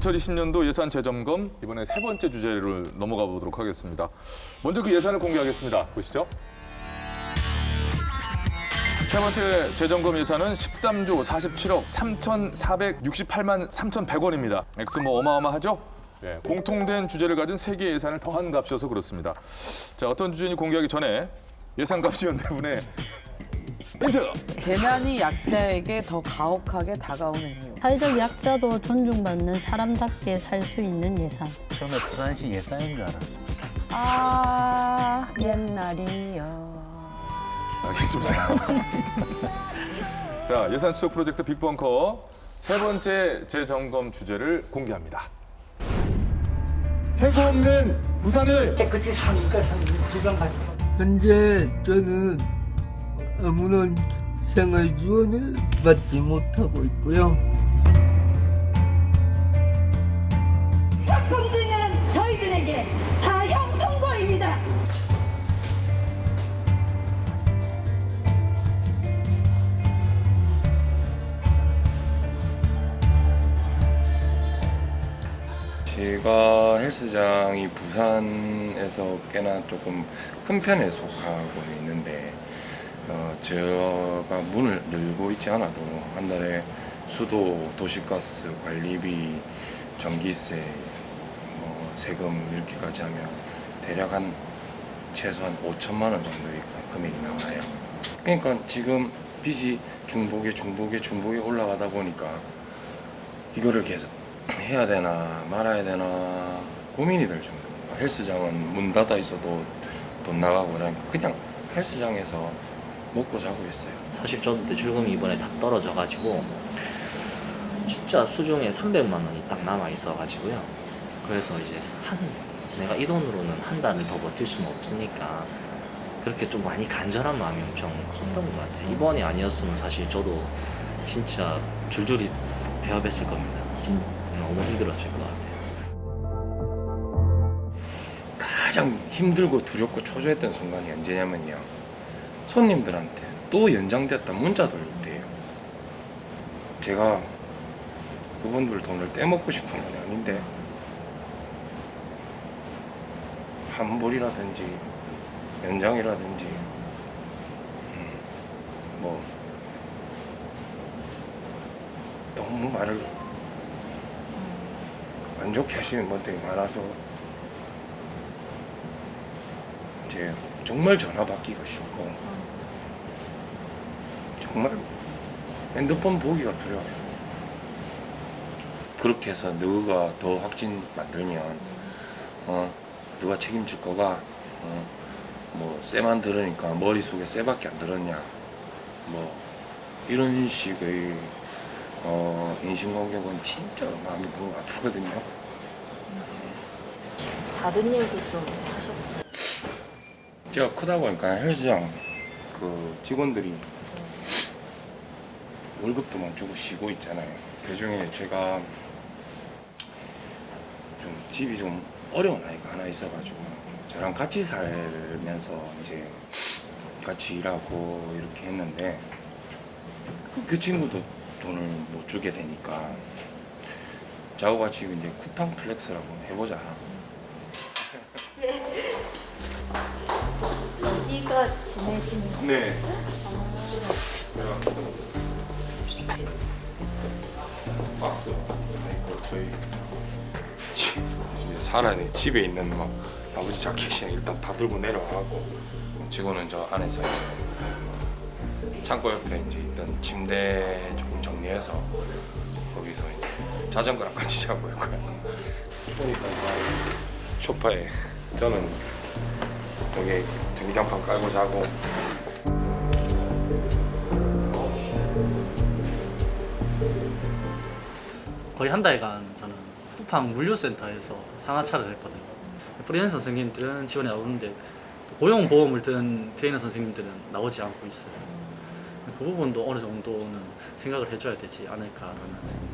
2020년도 예산 재점검 이번에 세 번째 주제를 넘어가 보도록 하겠습니다. 먼저 그 예산을 공개하겠습니다. 보시죠. 세 번째 재점검 예산은 13조 47억 3,468만 3,100원입니다. 액수 뭐 어마어마하죠? 예, 공통된 주제를 가진 세 개의 예산을 더한 값이어서 그렇습니다. 자, 어떤 주제인지 공개하기 전에 예산감시위원회분의 힌트! 재난이 약자에게 더 가혹하게 다가오는 이유. 사회적 약자도 존중받는 사람답게 살 수 있는 예산. 처음에 부산시 예산인 줄 알았습니다. 아, 옛날이요. 알겠습니다. 자, 예산 추적 프로젝트 빅벙커 세 번째 재점검 주제를 공개합니다. 해고 없는 부산을 깨끗이 사니까 질병 같은 거. 현재 저는 아무런 생활 지원을 받지 못하고 있고요. 공주는 저희들에게 사형 선고입니다. 제가 헬스장이 부산에서 꽤나 조금 큰 편에 속하고 있는데 제가 문을 열고 있지 않아도 한 달에 수도, 도시가스, 관리비, 전기세, 뭐 세금 이렇게까지 하면 대략 한 최소한 5천만 원 정도의 금액이 나와요. 그러니까 지금 빚이 중복에 올라가다 보니까 이거를 계속 해야 되나 말아야 되나 고민이 될 정도입니다. 헬스장은 문 닫아 있어도 돈 나가고 그러니까 그냥 헬스장에서 먹고 자고 있어요. 사실 저도 대출금이 이번에 다 떨어져가지고 진짜 수중에 300만 원이 딱 남아 있어가지고요. 그래서 이제 내가 이 돈으로는 한 달을 더 버틸 수는 없으니까 그렇게 좀 많이 간절한 마음이 엄청 컸던 것 같아요. 이번이 아니었으면 사실 저도 진짜 줄줄이 배업했을 겁니다. 너무 힘들었을 것 같아요. 가장 힘들고 두렵고 초조했던 순간이 언제냐면요. 손님들한테 또 연장됐다 문자도 올 때예요. 제가 그분들 돈을 떼먹고 싶은 건 아닌데 환불이라든지 연장이라든지 뭐 너무 말을 안 좋게 하시는 분들이 많아서 이제 정말 전화 받기가 싫고 정말 핸드폰 보기가 두려워요. 그렇게 해서 너가 더 확진 만들면 누가 책임질 거가 뭐 쇠만 들으니까 머릿속에 쇠밖에 안 들었냐 뭐 이런 식의 인신공격은 진짜 마음이 너무 아프거든요. 다른 일도 좀 하셨어요? 제가 크다 보니까 헬스장 그 직원들이 월급도만 주고 쉬고 있잖아요. 그중에 제가 좀 집이 좀 어려운 아이가 하나 있어가지고 저랑 같이 살면서 이제 같이 일하고 이렇게 했는데 그 친구도 돈을 못 주게 되니까 저하고 같이 이제 쿠팡 플렉스라고 해보자. 어디가 지내시는 네. 박스 있고 저희 사람이 집에 있는 막 아버지 자켓이 일단 다 들고 내려가고 직원은 저 안에서 창고 옆에 이제 있던 침대 조금 정리해서 거기서 이제 자전거랑 같이 자고 있고요. 추우니까 소파에 저는 여기 전기장판 깔고 자고. 거의 한 달간 저는 쿠팡 물류센터에서 상하차를 했거든요. 프리랜서 선생님들은 지원이 나오는데 고용보험을 든 트레이너 선생님들은 나오지 않고 있어요. 그 부분도 어느 정도는 생각을 해줘야 되지 않을까라는 생각.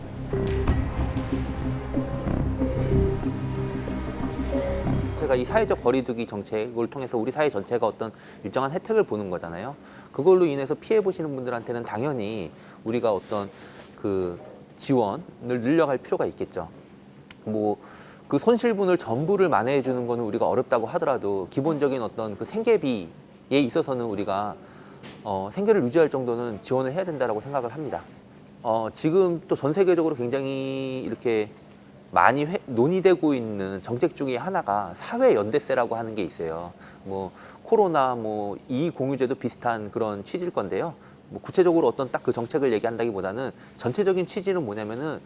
제가 이 사회적 거리두기 정책을 통해서 우리 사회 전체가 어떤 일정한 혜택을 보는 거잖아요. 그걸로 인해서 피해 보시는 분들한테는 당연히 우리가 어떤 그 지원을 늘려갈 필요가 있겠죠. 뭐 그 손실분을 전부를 만회해 주는 거는 우리가 어렵다고 하더라도 기본적인 어떤 그 생계비에 있어서는 우리가 생계를 유지할 정도는 지원을 해야 된다라고 생각을 합니다. 지금 또 전 세계적으로 굉장히 이렇게 많이 논의되고 있는 정책 중에 하나가 사회 연대세라고 하는 게 있어요. 뭐 코로나 뭐 이익공유제도 비슷한 그런 취지일 건데요. 뭐 구체적으로 어떤 딱 그 정책을 얘기한다기보다는 전체적인 취지는 뭐냐면은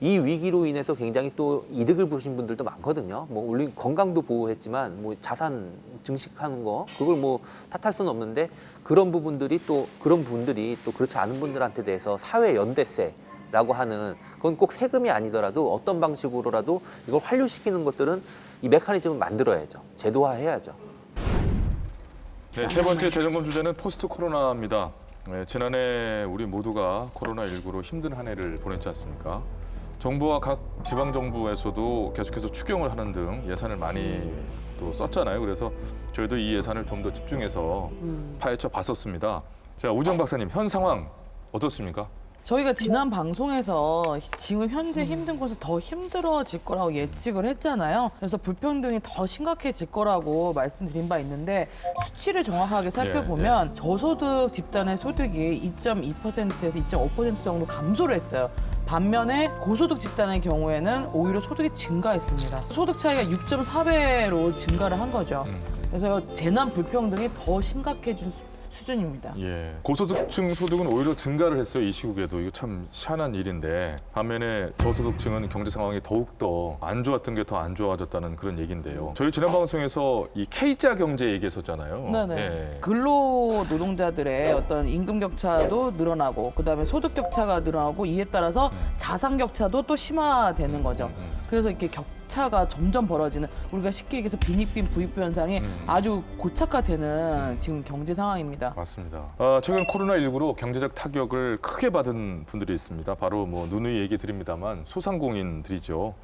이 위기로 인해서 굉장히 또 이득을 보신 분들도 많거든요. 뭐 물론 건강도 보호했지만 뭐 자산 증식하는 거 그걸 뭐 탓할 수는 없는데 그런 분들이 또 그렇지 않은 분들한테 대해서 사회 연대세라고 하는 그건 꼭 세금이 아니더라도 어떤 방식으로라도 이걸 환류시키는 것들은 이 메커니즘을 만들어야죠. 제도화해야죠. 네, 세 번째 재점검 주제는 포스트 코로나입니다. 네, 지난해 우리 모두가 코로나19로 힘든 한 해를 보냈지 않습니까? 정부와 각 지방정부에서도 계속해서 추경을 하는 등 예산을 많이 또 썼잖아요. 그래서 저희도 이 예산을 좀 더 집중해서 파헤쳐 봤었습니다. 자, 우정 박사님, 현 상황 어떻습니까? 저희가 지난 방송에서 지금 현재 힘든 곳은 더 힘들어질 거라고 예측을 했잖아요. 그래서 불평등이 더 심각해질 거라고 말씀드린 바 있는데 수치를 정확하게 살펴보면 저소득 집단의 소득이 2.2%에서 2.5% 정도 감소를 했어요. 반면에 고소득 집단의 경우에는 오히려 소득이 증가했습니다. 소득 차이가 6.4배로 증가를 한 거죠. 그래서 재난 불평등이 더 심각해진 수준입니다. 예. 고소득층 소득은 오히려 증가를 했어요. 이 시국에도. 이거 참 희한한 일인데 반면에 저소득층은 경제 상황이 더욱더 안 좋았던 게 더 안 좋아졌다는 그런 얘기인데요. 저희 지난 방송에서 이 K자 경제 얘기했었잖아요. 네네. 예. 근로 노동자들의 어떤 임금 격차도 늘어나고 그다음에 소득 격차가 늘어나고 이에 따라서 자산 격차도 또 심화되는 거죠. 그래서 이렇게 격차가 점점 벌어지는 우리가 쉽게 얘기해서 빈익빈 부익부 현상이 아주 고착화되는 지금 경제 상황입니다. 맞습니다. 최근 코로나19로 경제적 타격을 크게 받은 분들이 있습니다. 바로 뭐 누누이 얘기 드립니다만 소상공인들이죠.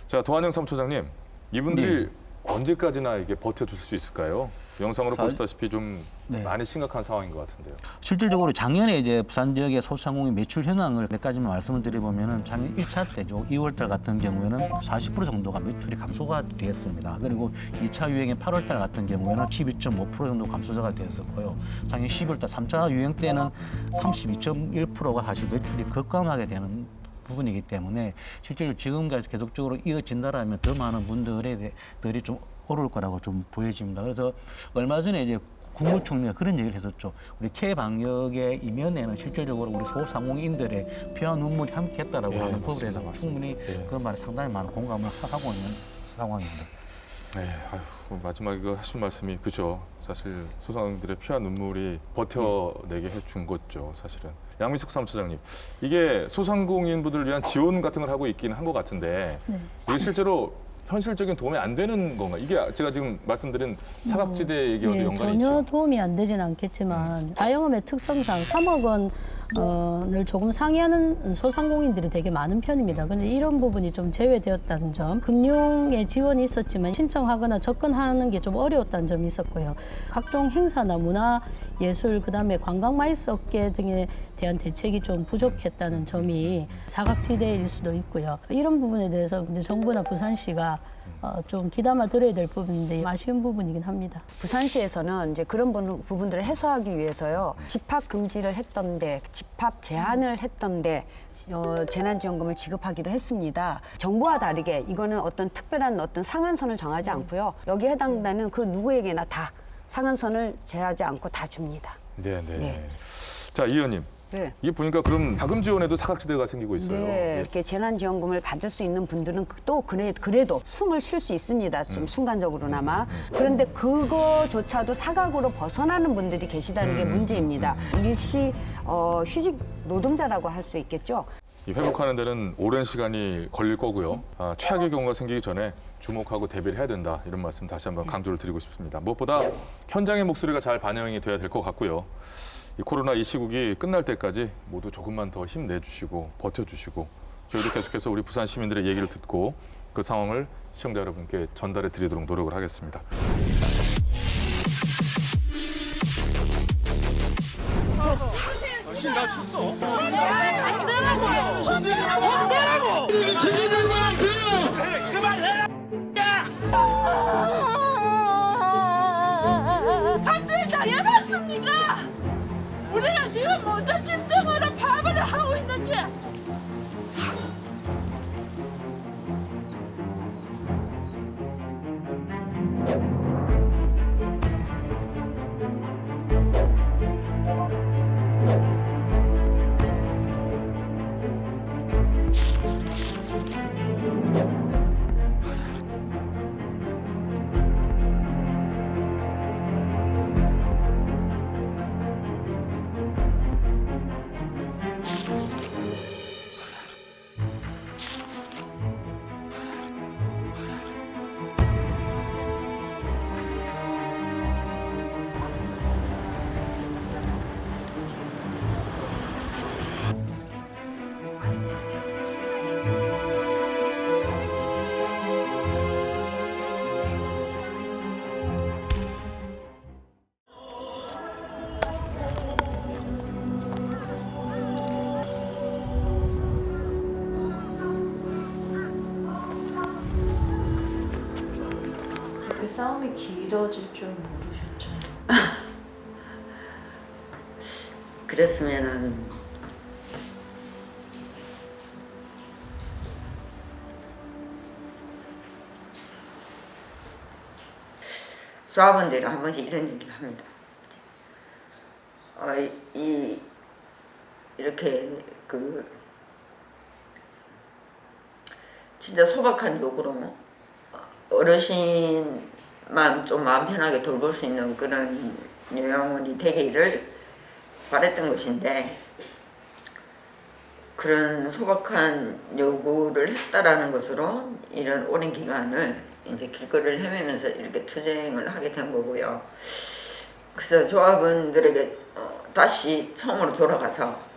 자, 도한영 사무처장님, 이분들이 언제까지나 이게 버텨줄 수 있을까요? 영상으로 보시다시피 좀 많이 심각한 상황인 것 같은데요. 실질적으로 작년에 이제 부산 지역의 소상공인 매출 현황을 몇 가지만 말씀을 드려보면은 작년 1차 때죠. 2월달 같은 경우에는 40% 정도가 매출이 감소가 되었습니다. 그리고 2차 유행의 8월달 같은 경우에는 12.5% 정도 감소자가 되었었고요. 작년 12월달 3차 유행 때는 32.1%가 사실 매출이 급감하게 되는 부분이기 때문에 실제로 지금까지 계속적으로 이어진다라면 더 많은 분들이 좀 어려울 거라고 좀 보여집니다. 그래서 얼마 전에 이제 국무총리가 그런 얘기를 했었죠. 우리 K 방역의 이면에는 실질적으로 우리 소상공인들의 피와 눈물이 함께했다라고 하는 부분에서 충분히 그런 말에 상당히 많은 공감을 하고 있는 상황입니다. 네, 마지막에 그 하신 말씀이 그죠. 사실 소상공인들의 피와 눈물이 버텨내게 해준 거죠, 사실은. 양민석 사무처장님, 이게 소상공인분들을 위한 지원 같은 걸 하고 있긴 한 것 같은데 이게 실제로 현실적인 도움이 안 되는 건가? 이게 제가 지금 말씀드린 사각지대 얘기와도 연관이 있죠? 전혀 도움이 안 되진 않겠지만 자영업의 특성상 3억 원을 조금 상회하는 소상공인들이 되게 많은 편입니다. 그런데 이런 부분이 좀 제외되었다는 점, 금융의 지원이 있었지만 신청하거나 접근하는 게 좀 어려웠다는 점이 있었고요. 각종 행사나 문화, 예술, 그다음에 관광 마이스 업계 등에 대한 대책이 좀 부족했다는 점이 사각지대일 수도 있고요. 이런 부분에 대해서 근데 정부나 부산시가 좀 귀담아 들어야 될 부분인데 아쉬운 부분이긴 합니다. 부산시에서는 이제 그런 부분들을 해소하기 위해서요. 집합 금지를 했던데, 집합 제한을 했던데 재난지원금을 지급하기로 했습니다. 정부와 다르게 이거는 어떤 특별한 어떤 상한선을 정하지 않고요. 여기에 해당되는 그 누구에게나 다 상한선을 제하지 않고 다 줍니다. 네. 자, 이 의원님. 네. 이게 보니까 그럼 자금 지원에도 사각지대가 생기고 있어요. 네, 이렇게 재난지원금을 받을 수 있는 분들은 또 그래도 숨을 쉴 수 있습니다. 좀 순간적으로나마. 그런데 그거조차도 사각으로 벗어나는 분들이 계시다는 게 문제입니다. 일시 휴직 노동자라고 할 수 있겠죠. 이 회복하는 데는 오랜 시간이 걸릴 거고요. 최악의 경우가 생기기 전에 주목하고 대비를 해야 된다. 이런 말씀 다시 한번 강조를 드리고 싶습니다. 무엇보다 현장의 목소리가 잘 반영이 돼야 될 것 같고요. 이 코로나 이 시국이 끝날 때까지 모두 조금만 더 힘내주시고 버텨주시고 저희도 계속해서 우리 부산 시민들의 얘기를 듣고 그 상황을 시청자 여러분께 전달해 드리도록 노력을 하겠습니다. 당신 다쳤어? 손 내라고요! 손 내라고! 손 내라고! 제기들만 안 돼요! 밭을 당해봤습니까? 우리가 지금 어떤 짐 때문에 파업을 하고 있는지. 그 싸움이 길어질 줄 모르셨죠? 그랬으면은 조합원들이 한 번씩 이런 얘기를 합니다. 이렇게 진짜 소박한 욕으로 어르신만 좀 마음 편하게 돌볼 수 있는 그런 요양원이 되기를 바랬던 것인데 그런 소박한 요구를 했다라는 것으로 이런 오랜 기간을 이제 길거리를 헤매면서 이렇게 투쟁을 하게 된 거고요. 그래서 조합원들에게 다시 처음으로 돌아가서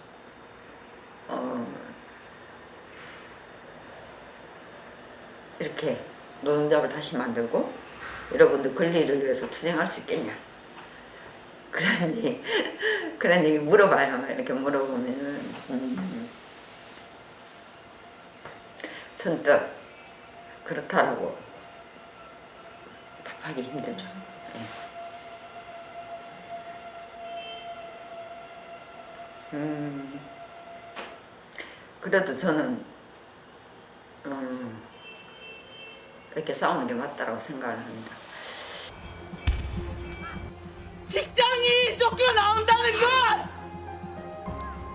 이렇게 노동조합을 다시 만들고 여러분들 권리를 위해서 투쟁할 수 있겠냐 그런 얘기 물어봐요. 이렇게 물어보면은 선뜻 그렇다라고 답하기 힘들죠. 그래도 저는 이렇게 싸우는 게 맞다라고 생각을 합니다. 직장이 쫓겨나온다는 건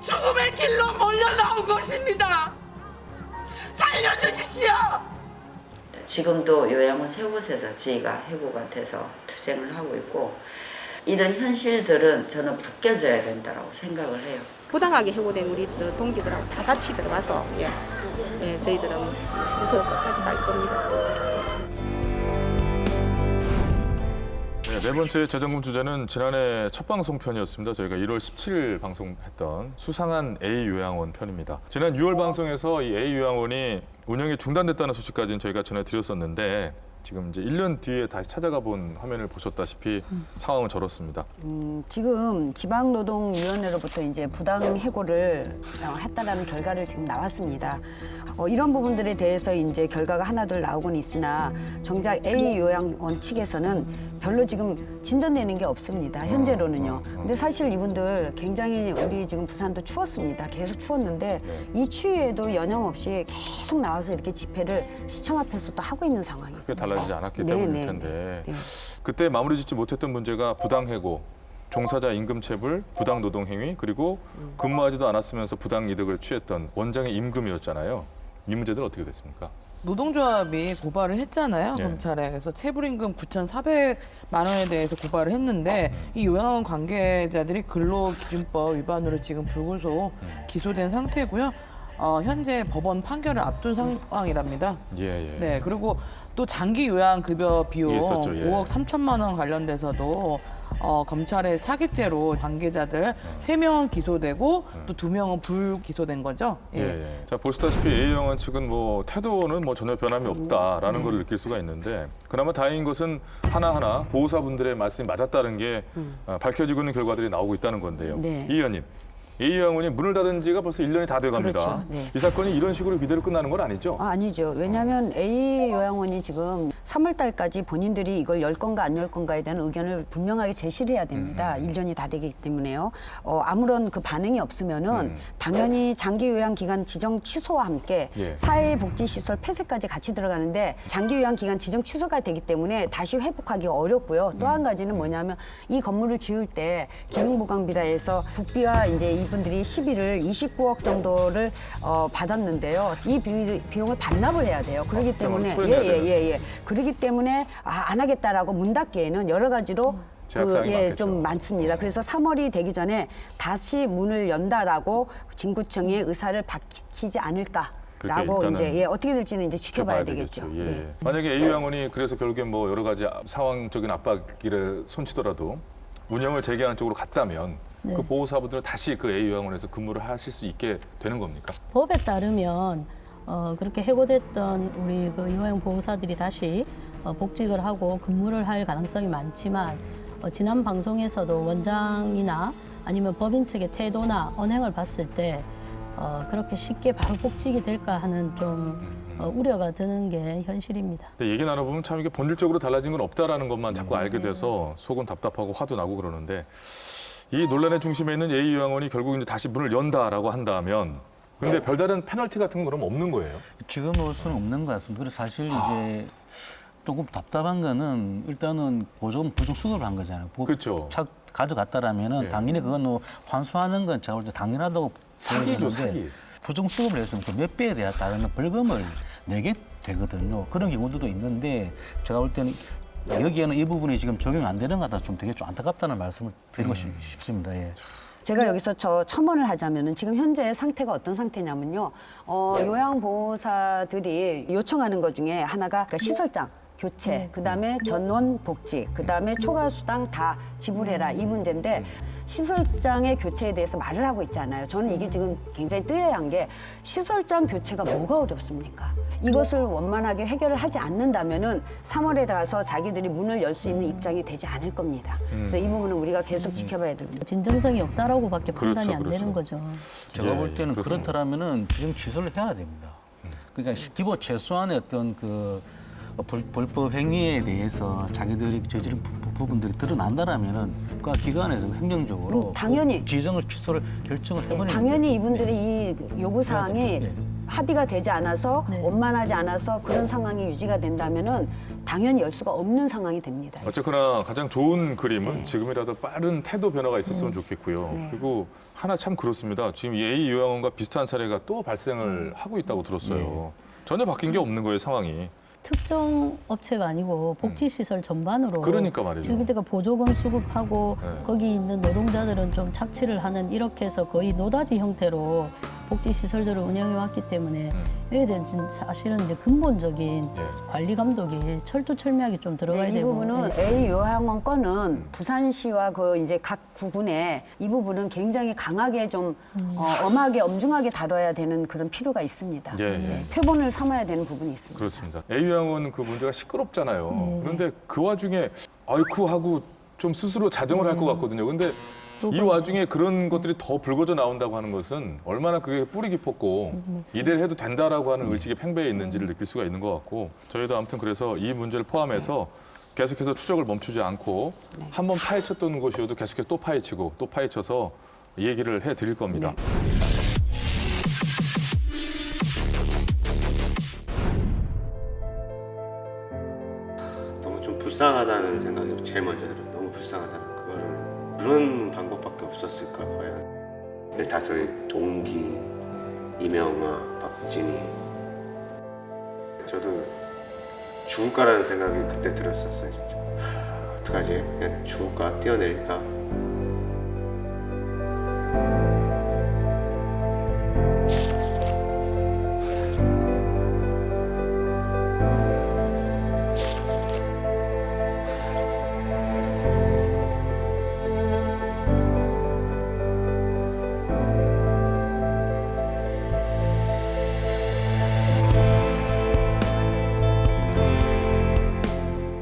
죽음의 길로 몰려나온 것입니다. 살려주십시오. 지금도 요양원 세 곳에서 저희가 해고가 돼서 투쟁을 하고 있고 이런 현실들은 저는 바뀌어져야 된다고 생각을 해요. 부당하게 해고된 우리 동기들하고 다 같이 들어가서 저희들은 그래서 끝까지 갈 겁니다. 네 번째 재정금 주제는 지난해 첫 방송편이었습니다. 저희가 1월 17일 방송했던 수상한 A요양원 편입니다. 지난 6월 방송에서 이 A요양원이 운영이 중단됐다는 소식까지는 저희가 전해드렸었는데 지금 이제 1년 뒤에 다시 찾아가 본 화면을 보셨다시피 상황은 저렇습니다. 지금 지방노동위원회로부터 이제 부당 해고를 했다라는 결과를 지금 나왔습니다. 이런 부분들에 대해서 이제 결과가 하나둘 나오곤 있으나 정작 A 요양원 측에서는 별로 지금 진전되는 게 없습니다. 현재로는요. 근데 사실 이분들 굉장히 우리 지금 부산도 추웠습니다. 계속 추웠는데 이 추위에도 연염없이 계속 나와서 이렇게 집회를 시청 앞에서 또 하고 있는 상황이에요. 크게 달라지지 않았기 때문일 텐데 그때 마무리 짓지 못했던 문제가 부당해고, 종사자 임금체불, 부당노동행위 그리고 근무하지도 않았으면서 부당이득을 취했던 원장의 임금이었잖아요. 이 문제들은 어떻게 됐습니까? 노동조합이 고발을 했잖아요, 검찰에. 그래서 체불임금 9,400만 원에 대해서 고발을 했는데 이 요양원 관계자들이 근로기준법 위반으로 지금 불구속 기소된 상태고요. 현재 법원 판결을 앞둔 상황이랍니다. 네, 그리고 또 장기 요양 급여 비용 있었죠, 5억 3천만 원 관련돼서도 검찰의 사기죄로 관계자들 3명은 기소되고 또 2명은 불기소된 거죠. 자, 보시다시피 A요양원 측은 뭐 태도는 뭐 전혀 변함이 없다라는 걸 느낄 수가 있는데 그나마 다행인 것은 하나하나 보호사분들의 말씀이 맞았다는 게 밝혀지고 있는 결과들이 나오고 있다는 건데요. 이 의원님. A요양원이 문을 닫은 지가 벌써 1년이 다 돼갑니다. 그렇죠. 이 사건이 이런 식으로 그대로 끝나는 건 아니죠? 아니죠. 왜냐하면 A 요양원이 지금 3월 달까지 본인들이 이걸 열 건가 안 열 건가에 대한 의견을 분명하게 제시를 해야 됩니다. 1년이 다 되기 때문에요. 아무런 그 반응이 없으면은 당연히 장기 요양 기간 지정 취소와 함께 사회복지시설 폐쇄까지 같이 들어가는데 장기 요양 기간 지정 취소가 되기 때문에 다시 회복하기가 어렵고요. 또 한 가지는 뭐냐면 이 건물을 지을 때 기능보강비라해서 국비와 이제 이분들이 시비를 29억 정도를 받았는데요. 이 비용을 반납을 해야 돼요. 그렇기 때문에 그렇기 때문에 안 하겠다라고 문 닫기에는 여러 가지로 좀 많습니다. 그래서 3월이 되기 전에 다시 문을 연다라고 진구청의 의사를 밝히지 않을까라고 이제 어떻게 될지는 이제 지켜봐야 되겠죠. 만약에 A요양원이 그래서 결국에 뭐 여러 가지 상황적인 압박을 손치더라도 운영을 재개하는 쪽으로 갔다면 그 보호사분들은 다시 그 A요양원에서 근무를 하실 수 있게 되는 겁니까? 법에 따르면 그렇게 해고됐던 우리 그 요양 보호사들이 다시 복직을 하고 근무를 할 가능성이 많지만 지난 방송에서도 원장이나 아니면 법인 측의 태도나 언행을 봤을 때 그렇게 쉽게 바로 복직이 될까 하는 좀 우려가 드는 게 현실입니다. 근데 얘기 나눠보면 참 이게 본질적으로 달라진 건 없다라는 것만 자꾸 알게 돼서 속은 답답하고 화도 나고 그러는데 이 논란의 중심에 있는 A요양원이 결국 이제 다시 문을 연다라고 한다면 근데 별다른 페널티 같은 건 그럼 없는 거예요? 지금으로서는 없는 것 같습니다. 그래서 사실 이제 조금 답답한 거는 일단은 보조금 수급을 한 거잖아요. 그렇죠. 가져갔다라면은 당연히 그건 뭐 환수하는 건 제가 볼 때 당연하다고 사기죠, 사기. 부정 수급을 했으면 그 몇 배에 따른 벌금을 내게 되거든요. 그런 경우도 있는데 제가 볼 때는 여기에는 이 부분이 지금 적용이 안 되는 것 같아서 좀 되게 좀 안타깝다는 말씀을 드리고 싶습니다. 제가 여기서 첨언을 하자면은 지금 현재 상태가 어떤 상태냐면요. 요양보호사들이 요청하는 것 중에 하나가 그러니까 시설장 교체, 그다음에 전원 복직, 그다음에 초과 수당 다 지불해라 이 문제인데 시설장의 교체에 대해서 말을 하고 있지 않아요. 저는 이게 지금 굉장히 뜨여한 게 시설장 교체가 뭐가 어렵습니까? 이것을 원만하게 해결을 하지 않는다면은 3월에 가서 자기들이 문을 열 수 있는 입장이 되지 않을 겁니다. 그래서 이 부분은 우리가 계속 지켜봐야 됩니다. 진정성이 없다라고밖에 판단이 안 되는 거죠. 제가 볼 때는 그렇다면은 지정 취소를 해야 됩니다. 그러니까 기본 최소한의 어떤 그 불법 행위에 대해서 자기들이 저지른 부분들이 드러난다라면은 그 기관에서 행정적으로 당연히 지정을 취소를 결정을 해버리는 당연히 이분들이 이 요구 사항이 합의가 되지 않아서 원만하지 않아서 그런 상황이 유지가 된다면은 당연히 열 수가 없는 상황이 됩니다. 어쨌거나 가장 좋은 그림은 지금이라도 빠른 태도 변화가 있었으면 좋겠고요. 그리고 하나 참 그렇습니다. 지금 이 A요양원과 비슷한 사례가 또 발생을 하고 있다고 들었어요. 전혀 바뀐 게 없는 거예요, 상황이. 특정 업체가 아니고 복지시설 전반으로 그러니까 말이죠. 지금 그때가 보조금 수급하고 거기 있는 노동자들은 좀 착취를 하는 이렇게 해서 거의 노다지 형태로 복지시설들을 운영해 왔기 때문에 여기에 대한 사실은 이제 근본적인 관리 감독이 철두철미하게 좀 들어가야 이 되고 부분은 A요양원 건은 부산시와 그 이제 각 구군에 이 부분은 굉장히 강하게 좀 엄하게 엄중하게 다뤄야 되는 그런 필요가 있습니다. 표본을 삼아야 되는 부분이 있습니다. 그렇습니다. A요양원 그 문제가 시끄럽잖아요. 그런데 그 와중에 아이쿠 하고 좀 스스로 자정을 할 것 같거든요. 근데 이 와중에 그런 것들이 더 불거져 나온다고 하는 것은 얼마나 그게 뿌리 깊었고 이대로 해도 된다라고 하는 의식이 팽배해 있는지를 느낄 수가 있는 것 같고 저희도 아무튼 그래서 이 문제를 포함해서 계속해서 추적을 멈추지 않고 한번 파헤쳤던 곳이어도 계속해서 또 파헤치고 또 파헤쳐서 얘기를 해드릴 겁니다. 너무 좀 불쌍하다는 생각이 제일 먼저 들어요. 너무 불쌍하다는 그거를 그런 방법밖에 없었을까 과연. 근데 다 저희 동기 이명아, 박진희. 저도 죽을까라는 생각이 그때 들었었어요. 진짜. 어떡하지? 그냥 죽을까? 뛰어내릴까?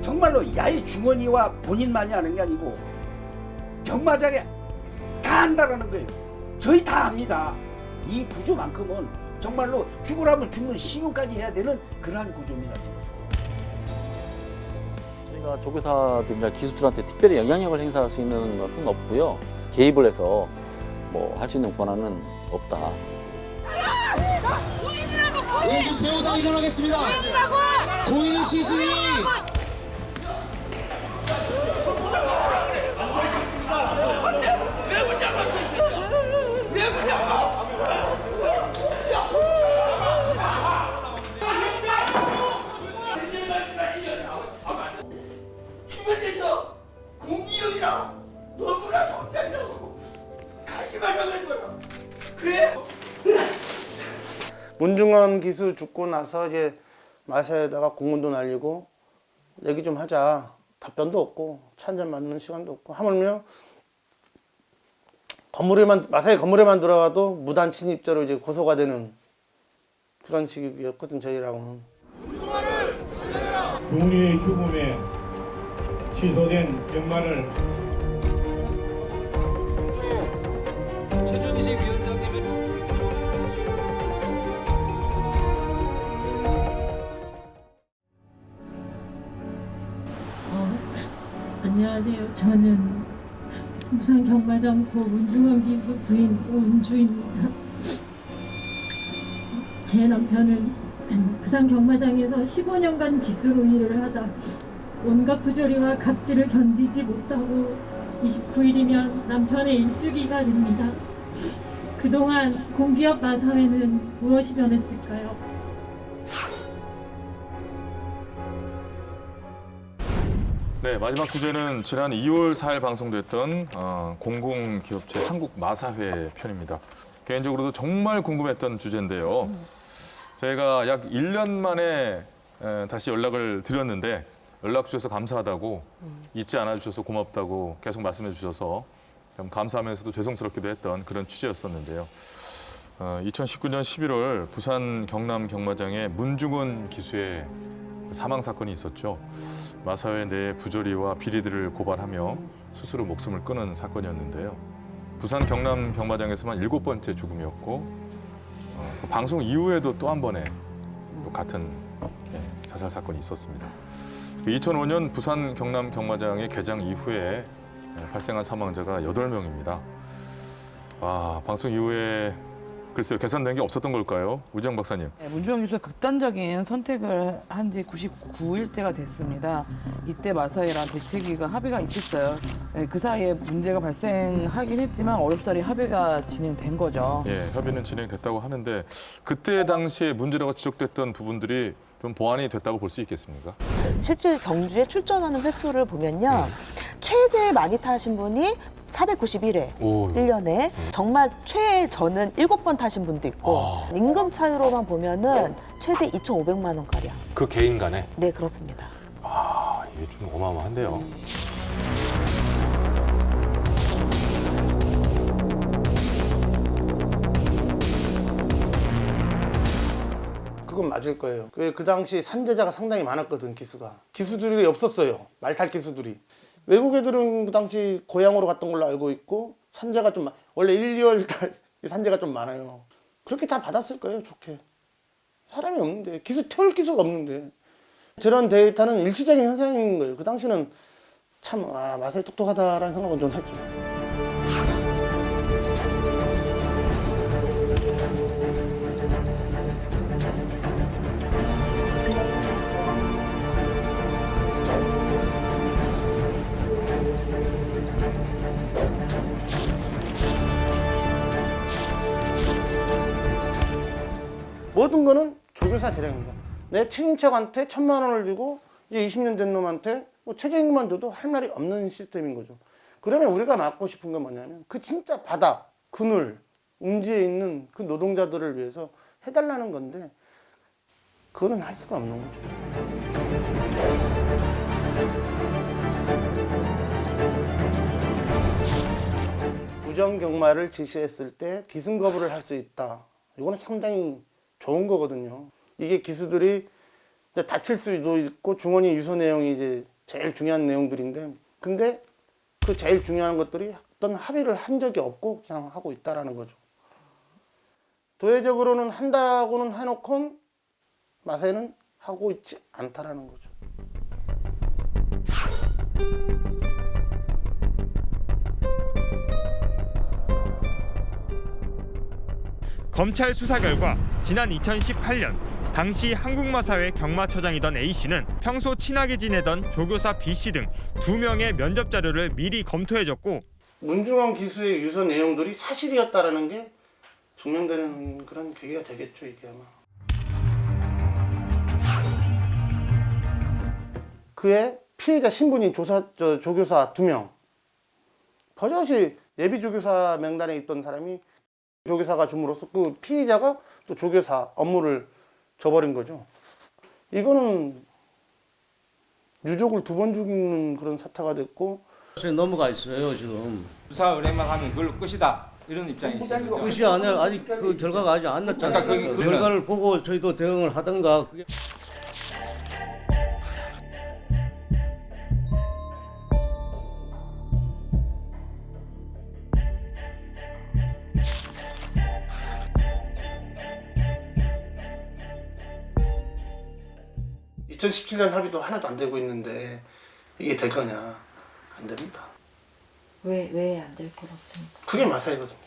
정말로 야의 주머니와 본인만이 하는 게 아니고 병마장에 다 한다라는 거예요. 저희 다 압니다. 이 구조만큼은 정말로 죽으라면 죽는 신용까지 해야 되는 그러한 구조입니다. 지금. 저희가 조교사들이나 기수들한테 특별히 영향력을 행사할 수 있는 것은 없고요. 개입을 해서 뭐 할 수 있는 권한은 없다. 고인 대우당 일어나겠습니다. 고인의 시신이 주변에서 공기력이라 너무나 좋다고 가기만 하는 거야. 그래? 문중원 기수 죽고 나서 이제 마사에다가 공문도 날리고 얘기 좀 하자. 답변도 없고 차 한잔 맞는 시간도 없고 하물며 마사의 건물에만 들어가도 무단 침입죄로 이제 고소가 되는 그런 식이었거든 저희랑은. 주문이의 죽음에 취소된 병마를 최준식 위원장님의 안녕하세요. 저는 부산 경마장고 문중원 기수 부인 오은주입니다. 제 남편은 부산 경마장에서 15년간 기수로 일을 하다 온갖 부조리와 갑질을 견디지 못하고 29일이면 남편의 일주기가 됩니다. 그동안 공기업 마사회는 무엇이 변했을까요? 네, 마지막 주제는 지난 2월 4일 방송됐던 공공기업체 한국마사회 편입니다. 개인적으로도 정말 궁금했던 주제인데요. 저희가 약 1년 만에 다시 연락을 드렸는데 연락 주셔서 감사하다고 잊지 않아 주셔서 고맙다고 계속 말씀해 주셔서 좀 감사하면서도 죄송스럽기도 했던 그런 취재였었는데요. 2019년 11월 부산 경남 경마장의 문중원 기수의 사망 사건이 있었죠. 마사회 내 부조리와 비리들을 고발하며 스스로 목숨을 끊은 사건이었는데요. 부산 경남 경마장에서만 7번째 죽음이었고 그 방송 이후에도 또 한 번의 또 같은 자살 사건이 있었습니다. 2005년 부산 경남 경마장의 개장 이후에 발생한 사망자가 8명입니다. 방송 이후에 글쎄요, 개선된 게 없었던 걸까요? 우정 박사님. 네, 문중원 기수가 극단적인 선택을 한 지 99일째가 됐습니다. 이때 마사회랑 대책위가 합의가 있었어요. 네, 그 사이에 문제가 발생하긴 했지만 어렵사리 합의가 진행된 거죠. 예, 협의는 진행됐다고 하는데 그때 당시에 문제라고 지적됐던 부분들이 좀 보완이 됐다고 볼 수 있겠습니까? 실제 경주에 출전하는 횟수를 보면요. 최대 많이 타신 분이 491회, 오, 1년에. 정말 최저는 7번 타신 분도 있고 임금 차이로만 보면은 최대 2,500만 원가량. 그 개인 간에? 네, 그렇습니다. 이게 좀 어마어마한데요. 그건 맞을 거예요. 그 당시 산재자가 상당히 많았거든, 기수가. 기수들이 없었어요. 말탈 기수들이. 외국 애들은 그 당시 고향으로 갔던 걸로 알고 있고 산재가 좀 원래 1, 2월 달 산재가 좀 많아요. 그렇게 다 받았을 거예요, 좋게. 사람이 없는데, 태울 기수가 없는데. 저런 데이터는 일시적인 현상인 거예요. 그 당시는 참 마사회 똑똑하다라는 생각은 좀 했죠. 모든 거는 조교사 재량입니다. 내 친인척한테 1,000만 원을 주고 이제 20년 된 놈한테 뭐 최저임금만 줘도 할 말이 없는 시스템인 거죠. 그러면 우리가 막고 싶은 건 뭐냐면 그 진짜 바다, 그늘, 음지에 있는 그 노동자들을 위해서 해달라는 건데 그거는 할 수가 없는 거죠. 부정경마를 지시했을 때 기승거부를 할 수 있다. 이거는 상당히 좋은 거거든요. 이게 기수들이 이제 다칠 수도 있고 중원이 유서 내용이 이제 제일 중요한 내용들인데, 근데 그 제일 중요한 것들이 어떤 합의를 한 적이 없고 그냥 하고 있다라는 거죠. 도회적으로는 한다고는 해놓고 마사회는 하고 있지 않다라는 거죠. 검찰 수사 결과 지난 2018년 당시 한국마사회 경마처장이던 A씨는 평소 친하게 지내던 조교사 B씨 등 2명의 면접 자료를 미리 검토해줬고 문중원 기수의 유서 내용들이 사실이었다라는 게 증명되는 그런 계기가 되겠죠, 이게 아마. 그의 피해자 신분인 조교사 2명. 버젓이 예비 조교사 명단에 있던 사람이 조교사가 줌으로써 그 피해자가 또 조교사 업무를 줘버린 거죠. 이거는 유족을 2번 죽이는 그런 사태가 됐고. 넘어가 있어요, 지금. 수사 의뢰만 하면 그걸로 끝이다. 이런 입장이시죠? 끝이 아니라 아직 그 결과가 아직 안 났잖아요. 그러니까 그 결과를 보고 저희도 대응을 하든가. 그게... (2017년) 합의도 하나도 안 되고 있는데 이게 될 거냐? 안 됩니다. 왜 안 될 거라고 생각해요? 그게 마사이거든요.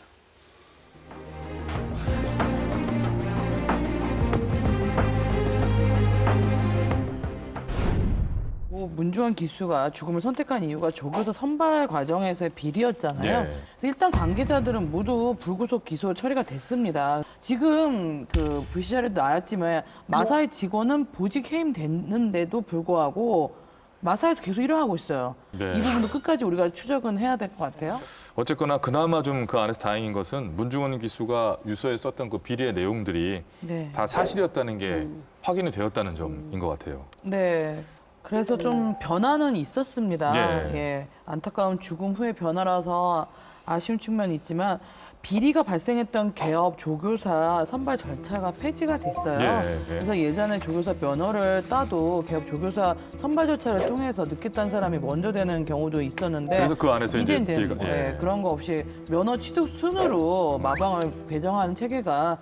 문중원 기수가 죽음을 선택한 이유가 조교사 선발 과정에서의 비리였잖아요. 네. 일단 관계자들은 모두 불구속 기소 처리가 됐습니다. 지금 그 VCR에도 나왔지만 마사의 직원은 보직 해임됐는데도 불구하고 마사에서 계속 일을 하고 있어요. 네. 이 부분도 끝까지 우리가 추적은 해야 될 것 같아요. 어쨌거나 그나마 좀 그 안에서 다행인 것은 문중원 기수가 유서에 썼던 그 비리의 내용들이 네. 다 사실이었다는 게 확인이 되었다는 점인 것 같아요. 네. 그래서 좀 변화는 있었습니다. 예. 예. 안타까운 죽음 후의 변화라서 아쉬운 측면이 있지만 비리가 발생했던 개업 조교사 선발 절차가 폐지가 됐어요. 예. 그래서 예전에 조교사 면허를 따도 개업 조교사 선발 절차를 통해서 늦게 딴 사람이 먼저 되는 경우도 있었는데 그래서 그 안에서 이제 이제는 비리가- 예, 그런 거 없이 면허 취득 순으로 마방을 배정하는 체계가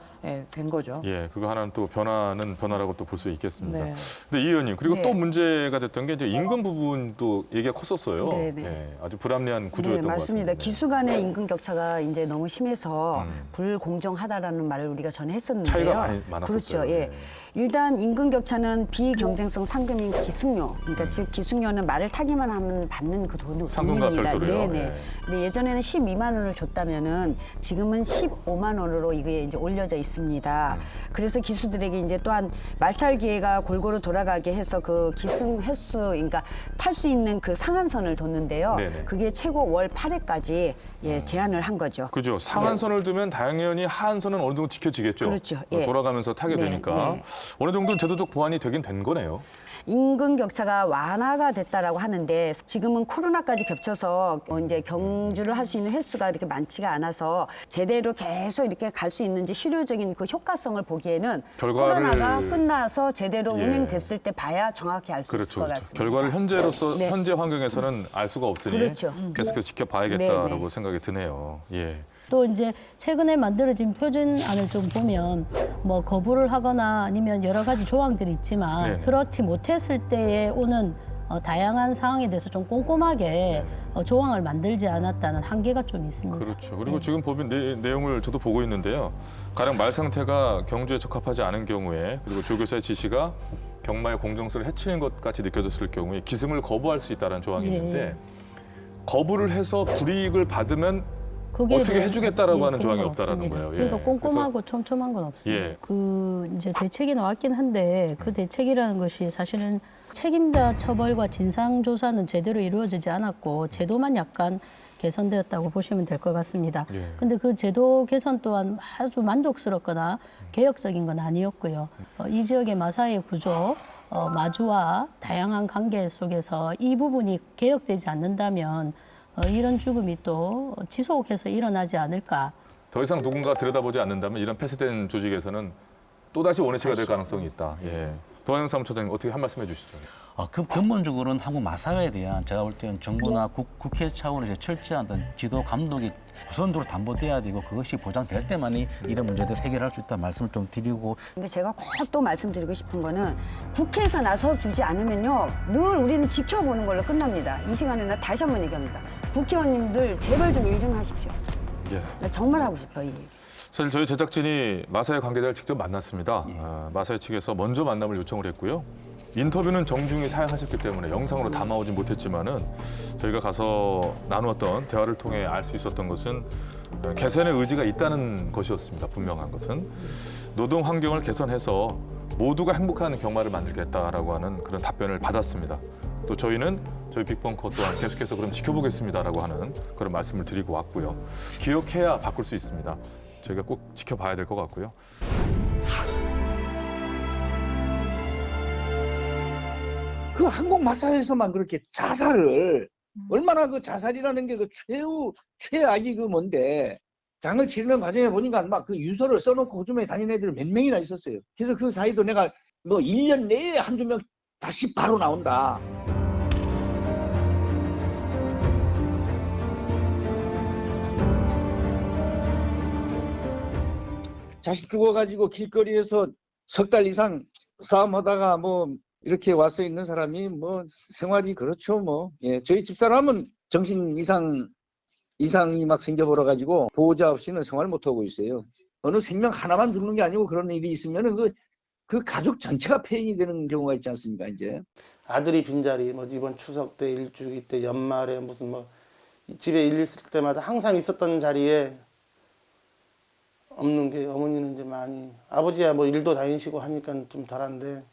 된 거죠. 예, 그거 하나는 또 변화라고 또 볼 수 있겠습니다. 네. 근데 이 의원님 그리고 네. 또 문제가 됐던 게 이제 임금 부분도 얘기가 컸었어요. 네, 네. 예, 아주 불합리한 구조였던 네, 것 맞습니다. 같습니다. 기수 간의 임금 격차가 이제 너무 심해서 불공정하다라는 말을 우리가 전에 했었는데요. 차이가 많이 많았었어요. 그렇죠. 예. 네. 일단 임금 격차는 비경쟁성 상금인 기숙료, 그러니까 즉 기숙료는 말을 타기만 하면 받는 그 상금과 돈입니다. 별도로요? 네네. 네. 근데 예전에는 12만 원을 줬다면은 지금은 15만 원으로 이게 이제 올려져 있습니다. 그래서 기수들에게 이제 또한 말탈 기회가 골고루 돌아가게 해서 그 기승 횟수, 그러니까 탈 수 있는 그 상한선을 뒀는데요. 네네. 그게 최고 월 8회까지 제한을 한 거죠. 그죠. 상한선을 두면 당연히 하한선은 어느 정도 지켜지겠죠. 그렇죠. 예. 돌아가면서 타게 네, 되니까 네. 어느 정도는 제도적 보완이 되긴 된 거네요. 임금 격차가 완화가 됐다라고 하는데 지금은 코로나까지 겹쳐서 이제 경주를 할 수 있는 횟수가 이렇게 많지가 않아서 제대로 계속 이렇게 갈 수 있는지 실효적인 그 효과성을 보기에는 결과를- 코로나가 끝나서 제대로 예. 운행됐을 때 봐야 정확히 알 수 있을 그렇죠. 것 같습니다. 결과를 현재로서 네. 현재 환경에서는 알 수가 없으니 그렇죠. 계속해서 지켜봐야겠다라고 네, 네. 생각이 드네요. 예. 또 이제 최근에 만들어진 표준안을 좀 보면 뭐 거부를 하거나 아니면 여러 가지 조항들이 있지만 네네. 그렇지 못했을 때에 오는 다양한 상황에 대해서 좀 꼼꼼하게 조항을 만들지 않았다는 한계가 좀 있습니다. 그렇죠. 그리고 지금 보면 내용을 저도 보고 있는데요. 가령 말 상태가 경주에 적합하지 않은 경우에 그리고 조교사의 지시가 경마의 공정성을 해치는 것 같이 느껴졌을 경우에 기승을 거부할 수 있다는 조항이 예. 있는데 거부를 해서 불이익을 받으면 거기에 어떻게 대한- 해주겠다라고 예, 하는 조항이 그건 없다라는 없습니다. 거예요. 예. 그러니까 꼼꼼하고 촘촘한 건 없습니다. 예. 그 이제 대책이 나왔긴 한데 그 대책이라는 것이 사실은 책임자 처벌과 진상 조사는 제대로 이루어지지 않았고 제도만 약간 개선되었다고 보시면 될 것 같습니다. 예. 근데 그 제도 개선 또한 아주 만족스럽거나 개혁적인 건 아니었고요. 이 지역의 마사의 구조, 마주와 다양한 관계 속에서 이 부분이 개혁되지 않는다면 이런 죽음이 또 지속해서 일어나지 않을까. 더 이상 누군가 들여다보지 않는다면 이런 폐쇄된 조직에서는 또다시 원위치가 될 가능성이 있다. 예. 도한영 사무처장님 어떻게 한 말씀 해주시죠. 그 근본적으로는 한국 마사회에 대한 제가 볼 때는 정부나 국회 차원에서 철저한 어떤 지도 감독이 우선적으로 담보돼야 되고 그것이 보장될 때만이 이런 문제들을 해결할 수 있다는 말씀을 좀 드리고. 근데 제가 꼭 또 말씀드리고 싶은 거는 국회에서 나서주지 않으면요 늘 우리는 지켜보는 걸로 끝납니다. 이 시간에는 다시 한번 얘기합니다. 국회의원님들 제발 좀 일 좀 하십시오. 예. 나 정말 하고 싶어요. 이 얘기. 사실 저희 제작진이 마사회 관계자를 직접 만났습니다. 마사회 측에서 먼저 만남을 요청을 했고요. 인터뷰는 정중히 사양하셨기 때문에 영상으로 담아오진 못했지만은 저희가 가서 나누었던 대화를 통해 알 수 있었던 것은 개선의 의지가 있다는 것이었습니다. 분명한 것은 노동 환경을 개선해서 모두가 행복한 경마를 만들겠다라고 하는 그런 답변을 받았습니다. 또 저희는 저희 빅벙커 또한 계속해서 그럼 지켜보겠습니다라고 하는 그런 말씀을 드리고 왔고요. 기억해야 바꿀 수 있습니다. 저희가 꼭 지켜봐야 될 것 같고요. 그 항공마사에서만 그렇게 자살을 얼마나 그 자살이라는 게 그 최악이 그 뭔데 장을 치르는 과정에 보니까 막 그 유서를 써놓고 호주머니에 다니는 애들 몇 명이나 있었어요. 그래서 그 사이도 내가 뭐 1년 내에 한두 명 다시 바로 나온다. 자식 죽어가지고 길거리에서 석 달 이상 싸움하다가 뭐 이렇게 와서 있는 사람이 뭐 생활이 그렇죠 뭐. 예, 저희 집사람은 정신 이상이 막 생겨버려 가지고 보호자 없이는 생활 못 하고 있어요. 어느 생명 하나만 죽는 게 아니고 그런 일이 있으면은 그 가족 전체가 폐인이 되는 경우가 있지 않습니까 이제. 아들이 빈자리 뭐 이번 추석 때 일주기 때 연말에 무슨 뭐 집에 일 있을 때마다 항상 있었던 자리에 없는 게 어머니는 이제 많이 아버지야 뭐 일도 다니시고 하니까 좀 덜한데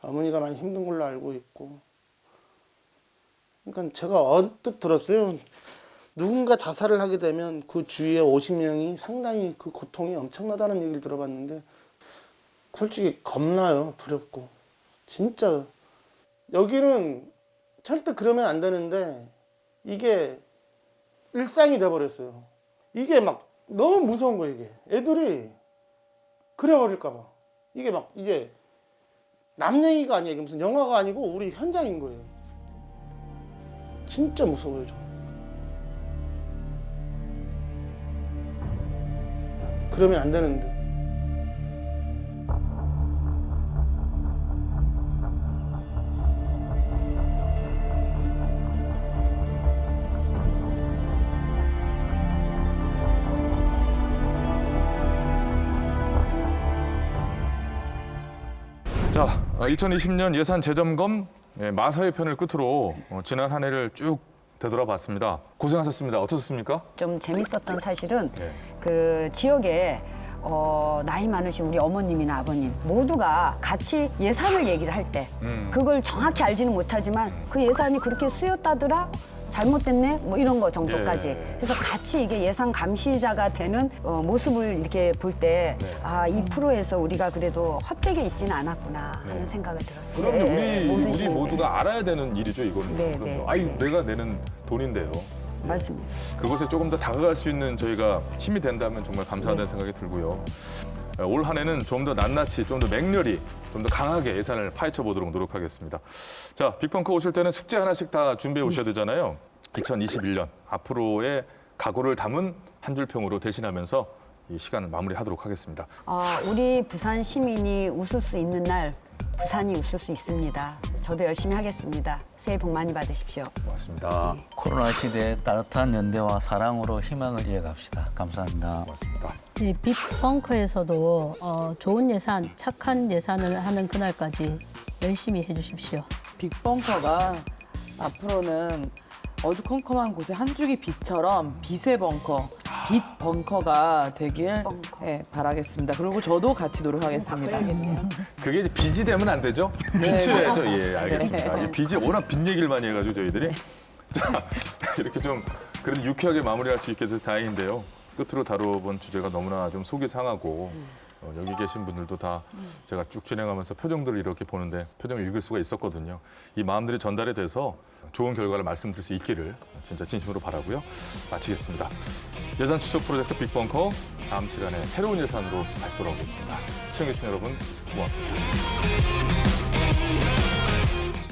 어머니가 많이 힘든 걸로 알고 있고 그러니까 제가 언뜻 들었어요. 누군가 자살을 하게 되면 그 주위에 50명이 상당히 그 고통이 엄청나다는 얘기를 들어봤는데 솔직히 겁나요. 두렵고 진짜 여기는 절대 그러면 안 되는데 이게 일상이 돼버렸어요. 이게 막 너무 무서운 거예요. 이게 애들이 그래버릴까 봐 이게 막 이게 남 얘기가 아니에요. 무슨 영화가 아니고 우리 현장인 거예요. 진짜 무서워요. 저. 그러면 안 되는데. 자, 2020년 예산 재점검 마사회 편을 끝으로 지난 한 해를 쭉 되돌아봤습니다. 고생하셨습니다. 어떠셨습니까? 좀 재밌었던 사실은 네. 그 지역에 나이 많으신 우리 어머님이나 아버님 모두가 같이 예산을 얘기를 할 때 그걸 정확히 알지는 못하지만 그 예산이 그렇게 쓰였다더라? 잘못됐네? 뭐 이런 거 정도까지. 그래서 같이 이게 예산 감시자가 되는 모습을 이렇게 볼 때 아, 이 프로에서 우리가 그래도 헛되게 있지는 않았구나 하는 생각을 들었어요. 그럼요. 우리 시민들이. 모두가 알아야 되는 일이죠, 이거는. 네, 그럼요. 네, 아유, 네. 내가 내는 돈인데요. 맞습니다. 그것에 조금 더 다가갈 수 있는 저희가 힘이 된다면 정말 감사하다는 생각이 들고요. 올 한 해는 좀 더 낱낱이, 좀 더 맹렬히, 좀 더 강하게 예산을 파헤쳐 보도록 노력하겠습니다. 자, 빅벙커 오실 때는 숙제 하나씩 다 준비해 오셔야 되잖아요. 2021년 앞으로의 각오를 담은 한 줄 평으로 대신하면서 이 시간을 마무리하도록 하겠습니다. 우리 부산 시민이 웃을 수 있는 날 부산이 웃을 수 있습니다. 저도 열심히 하겠습니다. 새해 복 많이 받으십시오. 고맙습니다. 코로나 시대에 따뜻한 연대와 사랑으로 희망을 이어갑시다. 감사합니다. 고맙습니다. 네, 빅벙커에서도 좋은 예산, 착한 예산을 하는 그날까지 열심히 해주십시오. 빅벙커가 앞으로는 어두컴컴한 곳에 한 줄기 빛처럼 빛의 벙커, 빛 벙커가 되길 바라겠습니다. 그리고 저도 같이 노력하겠습니다. 그게 이제 빚이 되면 안 되죠? 네. 빛을 해야죠. 예, 알겠습니다. 네. 이 빚이 워낙 빚 얘기를 많이 해가지고 저희들이 자, 이렇게 좀 그래도 유쾌하게 마무리할 수 있게 돼서 다행인데요. 끝으로 다뤄본 주제가 너무나 좀 속이 상하고 여기 계신 분들도 다 제가 쭉 진행하면서 표정들을 이렇게 보는데 표정을 읽을 수가 있었거든요. 이 마음들이 전달이 돼서 좋은 결과를 말씀드릴 수 있기를 진짜 진심으로 바라고요. 마치겠습니다. 예산 추적 프로젝트 빅벙커 다음 시간에 새로운 예산으로 다시 돌아오겠습니다. 시청해주신 여러분 고맙습니다.